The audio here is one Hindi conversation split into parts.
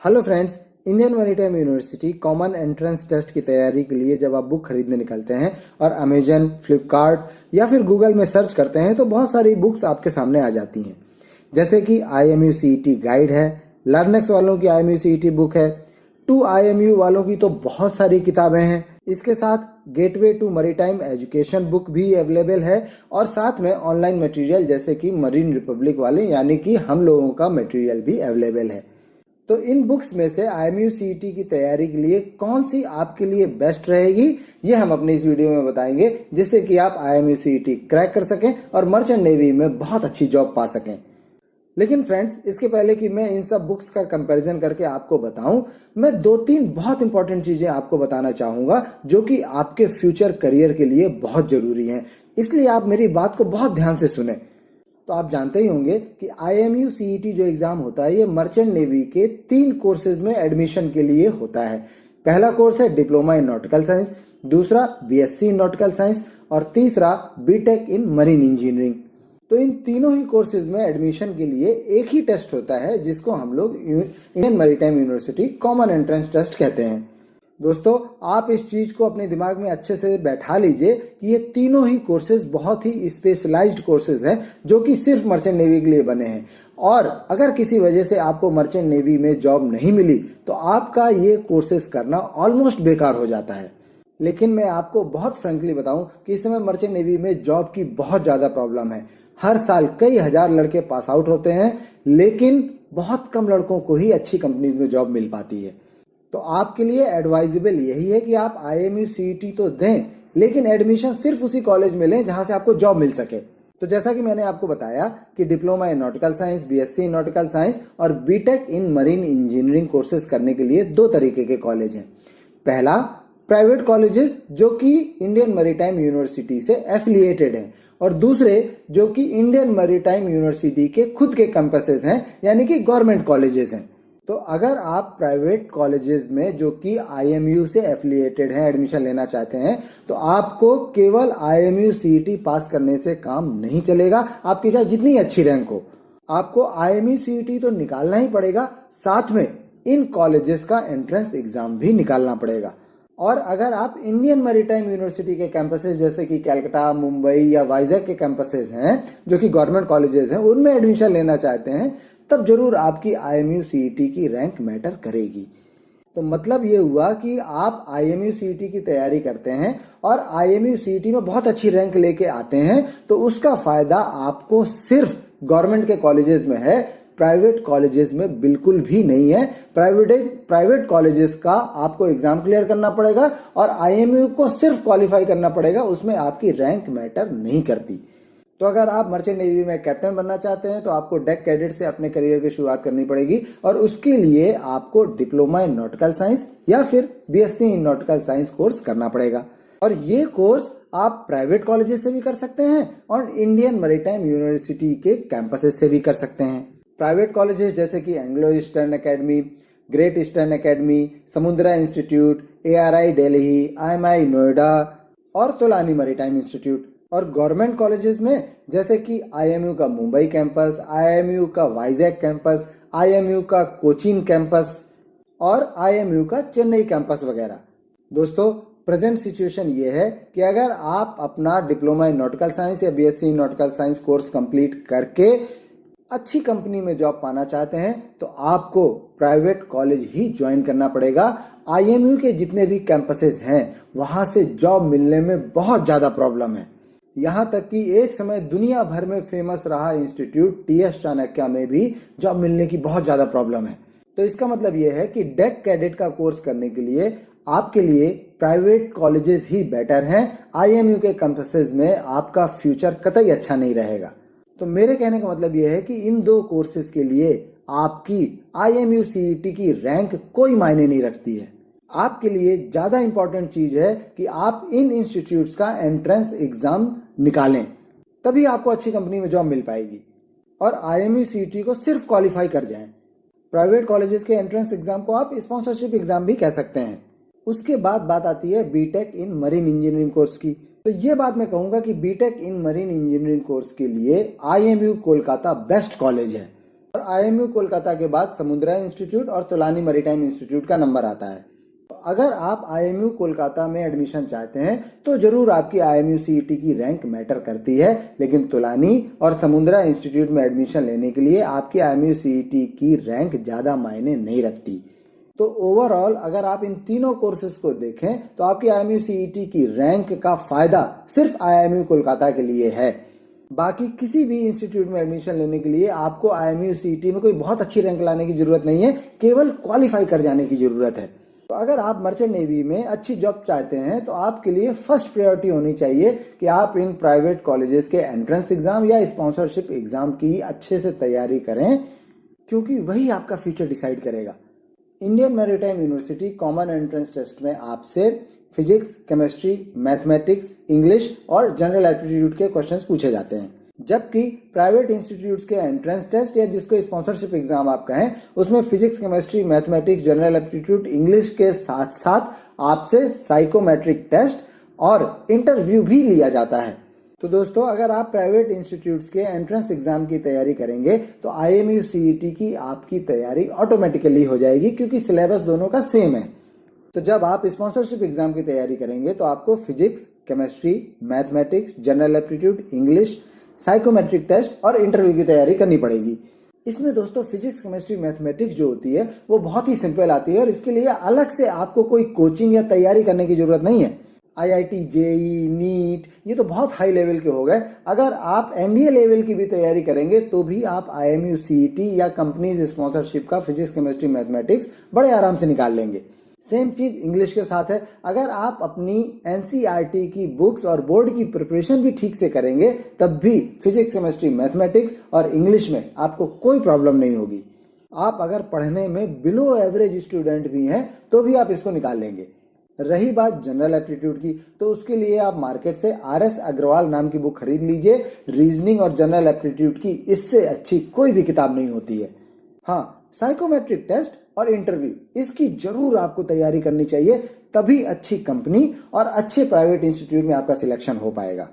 Hello friends, Indian maritime university common entrance test की तैयारी के लिए जब आप बुक खरीदने निकलते हैं और अमेजन, फ्लिपकार्ट या फिर गूगल में सर्च करते हैं तो बहुत सारी बुक्स आपके सामने आ जाती हैं। जैसे कि IMU CET गाइड है, लर्नेक्स वालों की IMU CET बुक है, टू IMU वालों की तो बहुत सारी किताबें हैं। इसके साथ gateway to maritime education book भी अवेलेबल है और साथ में ऑनलाइन मटेरियल जैसे कि मरीन रिपब्लिक वाले यानी कि हम लोगों का मटेरियल भी अवेलेबल है। तो इन बुक्स में से IMU CET की तैयारी के लिए कौन सी आपके लिए बेस्ट रहेगी, ये हम अपने इस वीडियो में बताएंगे, जिससे कि आप IMU CET क्रैक कर सकें और मर्चेंट नेवी में बहुत अच्छी जॉब पा सकें। लेकिन फ्रेंड्स, इसके पहले कि मैं इन सब बुक्स का कंपैरिजन करके आपको बताऊं, मैं 2-3 बहुत इंपॉर्टेंट चीजें आपको बताना चाहूंगा जो कि आपके फ्यूचर करियर के लिए बहुत जरूरी हैं। इसलिए आप मेरी बात को बहुत ध्यान से सुने। तो आप जानते ही होंगे कि IMU CET जो एग्जाम होता है ये मर्चेंट नेवी के 3 कोर्सेज में एडमिशन के लिए होता है। पहला कोर्स है डिप्लोमा इन नॉटिकल साइंस, दूसरा BSc इन नॉटिकल साइंस और तीसरा BTech इन मरीन इंजीनियरिंग। तो इन तीनों ही कोर्सेज में एडमिशन के लिए एक ही टेस्ट होता है जिसको हम लोग Indian maritime university common entrance test कहते हैं। दोस्तों, आप इस चीज को अपने दिमाग में अच्छे से बैठा लीजिए कि ये तीनों ही कोर्सेज बहुत ही स्पेशलाइज्ड कोर्सेज हैं जो कि सिर्फ मर्चेंट नेवी के लिए बने हैं। और अगर किसी वजह से आपको मर्चेंट नेवी में जॉब नहीं मिली तो आपका ये कोर्सेज करना ऑलमोस्ट बेकार हो जाता है। लेकिन मैं आपको बहुत फ्रेंकली बताऊं कि इस समय मर्चेंट नेवी में जॉब की बहुत ज्यादा प्रॉब्लम है। हर साल कई हजार लड़के पास आउट होते हैं, लेकिन बहुत कम लड़कों को ही अच्छी कंपनीज में जॉब मिल पाती है। तो आपके लिए एडवाइजेबल यही है कि आप IMU CET तो दें, लेकिन एडमिशन सिर्फ उसी कॉलेज में लें जहां से आपको जॉब मिल सके। तो जैसा कि मैंने आपको बताया कि diploma in nautical science, BSc in nautical science और BTech in marine engineering courses करने के लिए 2 तरीके के कॉलेज हैं। पहला, प्राइवेट कॉलेजेस जो कि इंडियन मैरीटाइम यूनिवर्सिटी से एफिलिएटेड हैं, और दूसरे जो कि इंडियन मैरीटाइम यूनिवर्सिटी के खुद के कैंपसेस हैं यानी कि गवर्नमेंट कॉलेजेस हैं। तो अगर आप प्राइवेट कॉलेजेस में जो कि IMU से एफिलिएटेड हैं एडमिशन लेना चाहते हैं तो आपको केवल IMU CET पास करने से काम नहीं चलेगा। आपकी चाहे जितनी अच्छी रैंक हो, आपको IMU CET तो निकालना ही पड़ेगा, साथ में इन कॉलेजेस का एंट्रेंस एग्जाम भी निकालना पड़ेगा। और अगर आप इंडियन मैरीटाइम यूनिवर्सिटी के कैंपसेस जैसे कि कलकत्ता, मुंबई या वाइजैक के कैंपसेस हैं जो कि गवर्नमेंट कॉलेजेस हैं, उनमें एडमिशन लेना चाहते हैं, तब जरूर आपकी IMU CET की रैंक मैटर करेगी। तो मतलब ये हुआ कि आप IMU CET की तैयारी करते हैं और IMU CET में बहुत अच्छी रैंक लेके आते हैं तो उसका फायदा आपको सिर्फ गवर्नमेंट के कॉलेजेस में है, प्राइवेट कॉलेजेस में बिल्कुल भी नहीं है। प्राइवेट कॉलेजेस का आपको एग्जाम क्लियर करना पड़ेगा और IMU को सिर्फ क्वालिफाई करना पड़ेगा, उसमें आपकी रैंक मैटर नहीं करती। तो अगर आप मर्चेंट नेवी में कैप्टन बनना चाहते हैं तो आपको डेक कैडेट से अपने करियर की शुरुआत करनी पड़ेगी और उसके लिए आपको डिप्लोमा इन नॉटिकल साइंस या फिर BSc in nautical science course करना पड़ेगा। और ये कोर्स आप प्राइवेट कॉलेजेस से भी कर सकते हैं और इंडियन मैरीटाइम यूनिवर्सिटी के कैंपसेस से भी कर सकते हैं। प्राइवेट कॉलेजेस जैसे कि Anglo Eastern Academy, Great Eastern Academy, Samudra Institute, ARI Delhi, IMI Noida और तोलानी मैरीटाइम इंस्टीट्यूट। और गवर्नमेंट कॉलेजेस में जैसे कि IMU का मुंबई कैंपस, IMU का वाइजैक कैंपस, IMU का कोचीन कैंपस और IMU का चेन्नई कैंपस वगैरह। दोस्तों, प्रेजेंट सिचुएशन ये है कि अगर आप अपना डिप्लोमा इन नॉटिकल साइंस या BSc in nautical science course complete करके अच्छी कंपनी में जॉब पाना चाहते हैं तो आपको प्राइवेट कॉलेज ही ज्वाइन करना पड़ेगा। IMU के जितने भी कैंपसेस हैं वहां से जॉब मिलने में बहुत ज्यादा प्रॉब्लम है। यहाँ तक कि एक समय दुनिया भर में फेमस रहा इंस्टीट्यूट TS चाणक्य में भी जॉब मिलने की बहुत ज्यादा प्रॉब्लम है। तो इसका मतलब यह है कि डेक कैडेट का कोर्स करने के लिए आपके लिए प्राइवेट कॉलेजेस ही बेटर हैं। IMU के कैंपसेस में आपका फ्यूचर कतई अच्छा नहीं रहेगा। तो मेरे कहने का मतलब यह है कि इन 2 कोर्सेज के लिए आपकी IMU CET की रैंक कोई मायने नहीं रखती है। आपके लिए ज्यादा इंपॉर्टेंट चीज है कि आप इन इंस्टीट्यूट्स का एंट्रेंस एग्जाम निकालें, तभी आपको अच्छी कंपनी में जॉब मिल पाएगी और IMU CET को सिर्फ क्वालिफाई कर जाएं। प्राइवेट कॉलेजेस के एंट्रेंस एग्जाम को आप स्पॉन्सरशिप एग्जाम भी कह सकते हैं। उसके बाद बात आती है BTech in marine engineering course की। तो ये बात मैं कहूंगा कि BTech in marine engineering course के लिए IMU कोलकाता बेस्ट कॉलेज है और IMU कोलकाता के बाद समुद्रा इंस्टीट्यूट और तोलानी मैरीटाइम इंस्टीट्यूट का नंबर आता है। अगर आप IMU कोलकाता में एडमिशन चाहते हैं तो जरूर आपकी IMU CET की रैंक मैटर करती है, लेकिन तोलानी और समुद्रा इंस्टीट्यूट में एडमिशन लेने के लिए आपकी IMU CET की रैंक ज़्यादा मायने नहीं रखती। तो ओवरऑल अगर आप इन तीनों कोर्सेज को देखें तो आपकी IMU CET की रैंक का फायदा सिर्फ IMU कोलकाता के लिए है। बाकी किसी भी इंस्टीट्यूट में एडमिशन लेने के लिए आपको IMU CET में कोई बहुत अच्छी रैंक लाने की जरूरत नहीं है, केवल क्वालिफाई कर जाने की जरूरत है। तो अगर आप मर्चेंट नेवी में अच्छी जॉब चाहते हैं तो आपके लिए फर्स्ट प्रायोरिटी होनी चाहिए कि आप इन प्राइवेट कॉलेजेस के एंट्रेंस एग्जाम या स्पॉन्सरशिप एग्जाम की अच्छे से तैयारी करें, क्योंकि वही आपका फ्यूचर डिसाइड करेगा। Indian maritime university common entrance test में आपसे फिजिक्स, केमिस्ट्री, मैथमेटिक्स, इंग्लिश और जनरल एप्टीट्यूड के क्वेश्चंस पूछे जाते हैं, जबकि प्राइवेट इंस्टीट्यूट्स के एंट्रेंस टेस्ट या जिसको स्पॉन्सरशिप एग्जाम आप कहें उसमें physics, chemistry, mathematics, general aptitude, English के साथ साथ आपसे साइकोमेट्रिक टेस्ट और इंटरव्यू भी लिया जाता है। तो दोस्तों, अगर आप प्राइवेट इंस्टीट्यूट्स के एंट्रेंस एग्जाम की तैयारी करेंगे तो IMU CET की आपकी तैयारी ऑटोमेटिकली हो जाएगी, क्योंकि सिलेबस दोनों का सेम है। तो जब आप स्पॉन्सरशिप एग्जाम की तैयारी करेंगे तो आपको physics, chemistry, mathematics, general aptitude, English, psychometric test और इंटरव्यू की तैयारी करनी पड़ेगी। इसमें दोस्तों फिजिक्स, केमिस्ट्री, मैथमेटिक्स जो होती है वो बहुत ही सिंपल आती है और इसके लिए अलग से आपको कोई कोचिंग या तैयारी करने की जरूरत नहीं है। IIT, JEE, नीट ये तो बहुत हाई लेवल के हो गए। अगर आप NDA लेवल की भी तैयारी करेंगे तो भी आप IMU CET या कंपनीज स्पॉन्सरशिप का फिजिक्स, केमिस्ट्री, मैथमेटिक्स बड़े आराम से निकाल लेंगे। सेम चीज इंग्लिश के साथ है। अगर आप अपनी NCERT की बुक्स और बोर्ड की प्रिपरेशन भी ठीक से करेंगे तब भी फिजिक्स, केमिस्ट्री, मैथमेटिक्स और इंग्लिश में आपको कोई प्रॉब्लम नहीं होगी। आप अगर पढ़ने में बिलो एवरेज स्टूडेंट भी हैं तो भी आप इसको निकाल लेंगे। रही बात जनरल एप्टीट्यूड की, तो उसके लिए आप मार्केट से RS अग्रवाल नाम की बुक खरीद लीजिए। रीजनिंग और जनरल एप्टीट्यूड की इससे अच्छी कोई भी किताब नहीं होती है। हाँ, साइकोमेट्रिक टेस्ट और इंटरव्यू इसकी जरूर आपको तैयारी करनी चाहिए, तभी अच्छी कंपनी और अच्छे प्राइवेट इंस्टीट्यूट में आपका सिलेक्शन हो पाएगा।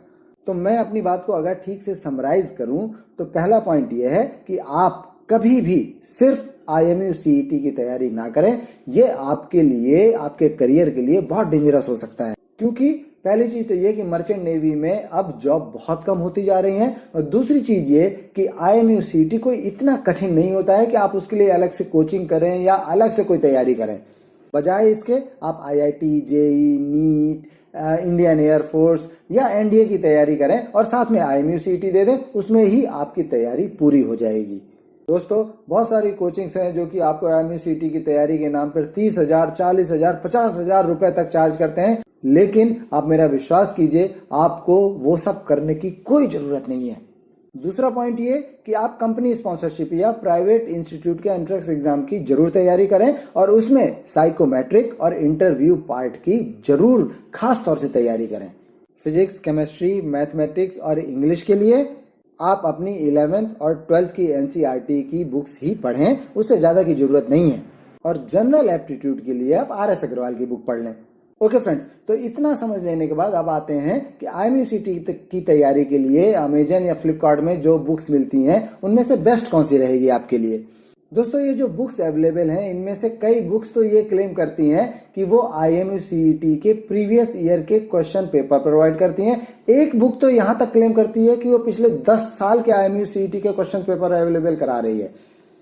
तो मैं अपनी बात को अगर ठीक से समराइज करूं तो पहला पॉइंट यह है कि आप कभी भी सिर्फ IMU CET की तैयारी ना करें। ये आपके लिए, आपके करियर के लिए बहुत डेंजरस हो सकता है, क्योंकि पहली चीज तो ये कि मर्चेंट नेवी में अब जॉब बहुत कम होती जा रही हैं, और दूसरी चीज ये कि IMU CET कोई इतना कठिन नहीं होता है कि आप उसके लिए अलग से कोचिंग करें या अलग से कोई तैयारी करें। बजाय इसके आप IIT, JEE, NEET, Indian air force या NDA की तैयारी करें और साथ में IMU CET दे दें, उसमें ही आपकी तैयारी पूरी हो जाएगी। दोस्तों, बहुत सारी कोचिंग्स हैं जो कि आपको IMU CET की तैयारी के नाम पर 30,000, 40,000, 50,000 रुपए तक चार्ज करते हैं, लेकिन आप मेरा विश्वास कीजिए, आपको वो सब करने की कोई जरूरत नहीं है। दूसरा पॉइंट ये कि आप कंपनी स्पॉन्सरशिप या प्राइवेट इंस्टीट्यूट के एंट्रेंस एग्जाम की जरूर तैयारी करें और उसमें साइकोमेट्रिक और इंटरव्यू पार्ट की जरूर खास तौर से तैयारी करें। फिजिक्स, केमिस्ट्री, मैथमेटिक्स और इंग्लिश के लिए आप अपनी 11th और 12th की NCERT की बुक्स ही पढ़ें, उससे ज़्यादा की जरूरत नहीं है। और जनरल एप्टीट्यूड के लिए आप RS अग्रवाल की बुक पढ़ लें। ओके फ्रेंड्स, तो इतना समझ लेने के बाद अब आते हैं कि IMU CET की तैयारी के लिए अमेजन या फ्लिपकार्ट में जो बुक्स मिलती हैं उनमें से बेस्ट कौन सी रहेगी आपके लिए। दोस्तों, ये जो बुक्स अवेलेबल हैं इनमें से कई बुक्स तो ये क्लेम करती हैं कि वो IMU CET के प्रीवियस ईयर के क्वेश्चन पेपर प्रोवाइड करती हैं। एक बुक तो यहाँ तक क्लेम करती है कि वो पिछले 10 साल के IMU CET के क्वेश्चन पेपर अवेलेबल करा रही है।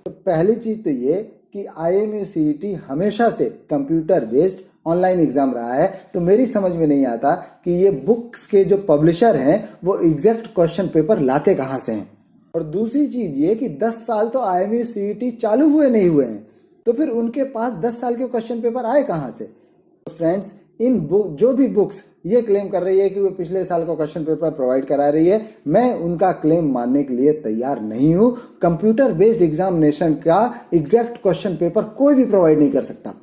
तो पहली चीज तो ये कि IMU CET हमेशा से कंप्यूटर बेस्ड ऑनलाइन एग्जाम रहा है, तो मेरी समझ में नहीं आता कि ये बुक्स के जो पब्लिशर हैं वो एग्जैक्ट क्वेश्चन पेपर लाते कहाँ से हैं। और दूसरी चीज ये कि 10 साल तो IMU CET चालू हुए नहीं हुए हैं, तो फिर उनके पास 10 साल के क्वेश्चन पेपर आए कहाँ से। तो फ्रेंड्स, इन बुक जो भी बुक्स ये क्लेम कर रही है कि वो पिछले साल का क्वेश्चन पेपर प्रोवाइड करा रही है, मैं उनका क्लेम मानने के लिए तैयार नहीं हूं। कंप्यूटर बेस्ड एग्जामिनेशन का एग्जैक्ट क्वेश्चन पेपर कोई भी प्रोवाइड नहीं कर सकता।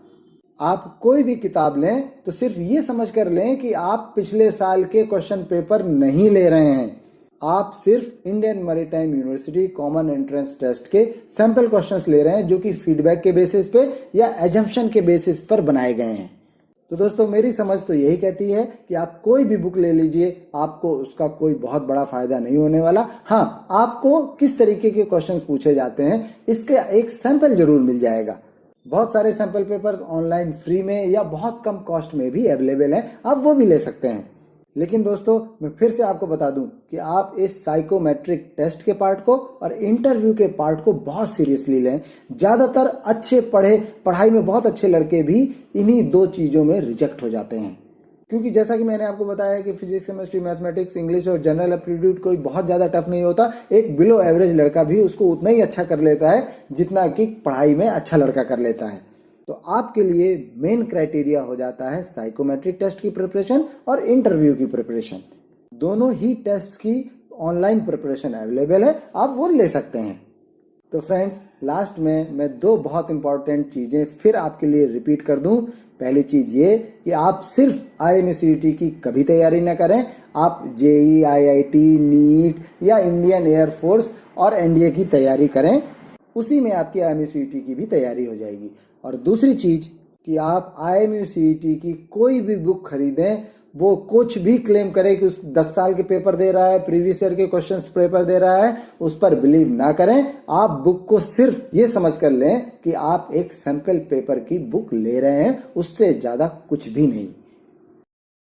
आप कोई भी किताब लें तो सिर्फ ये समझ कर लें कि आप पिछले साल के क्वेश्चन पेपर नहीं ले रहे हैं, आप सिर्फ Indian maritime university common entrance test के सैंपल क्वेश्चंस ले रहे हैं जो कि फीडबैक के बेसिस पे या एजम्पशन के बेसिस पर बनाए गए हैं। तो दोस्तों मेरी समझ तो यही कहती है कि आप कोई भी बुक ले लीजिए, आपको उसका कोई बहुत बड़ा फायदा नहीं होने वाला। हाँ, आपको किस तरीके के क्वेश्चंस पूछे जाते हैं इसके एक सैंपल जरूर मिल जाएगा। बहुत सारे सैंपल पेपर्स ऑनलाइन फ्री में या बहुत कम कॉस्ट में भी अवेलेबल हैं, आप वो भी ले सकते हैं। लेकिन दोस्तों मैं फिर से आपको बता दूं कि आप इस साइकोमेट्रिक टेस्ट के पार्ट को और इंटरव्यू के पार्ट को बहुत सीरियसली लें। ज़्यादातर अच्छे पढ़ाई में बहुत अच्छे लड़के भी इन्हीं दो चीज़ों में रिजेक्ट हो जाते हैं, क्योंकि जैसा कि मैंने आपको बताया कि फिजिक्स, केमिस्ट्री, मैथमेटिक्स, इंग्लिश और जनरल एप्टीट्यूड कोई बहुत ज़्यादा टफ नहीं होता। एक बिलो एवरेज लड़का भी उसको उतना ही अच्छा कर लेता है जितना कि पढ़ाई में अच्छा लड़का कर लेता है। तो आपके लिए मेन क्राइटेरिया हो जाता है साइकोमेट्रिक टेस्ट की प्रिपरेशन और इंटरव्यू की प्रिपरेशन। दोनों ही टेस्ट की ऑनलाइन प्रिपरेशन अवेलेबल है, आप वो ले सकते हैं। तो फ्रेंड्स, लास्ट में मैं दो बहुत इंपॉर्टेंट चीज़ें फिर आपके लिए रिपीट कर दूं। पहली चीज़ ये कि आप सिर्फ IMCET की कभी तैयारी ना करें, आप JEE, IIT, नीट या इंडियन एयरफोर्स और NDA की तैयारी करें, उसी में आपकी IMCET की भी तैयारी हो जाएगी। और दूसरी चीज़ कि आप IMCET की कोई भी बुक खरीदें, वो कुछ भी क्लेम करे कि उस 10 साल के पेपर दे रहा है, प्रीवियस ईयर के क्वेश्चंस पेपर दे रहा है, उस पर बिलीव ना करें। आप बुक को सिर्फ ये समझ कर लें कि आप एक सैंपल पेपर की बुक ले रहे हैं, उससे ज़्यादा कुछ भी नहीं।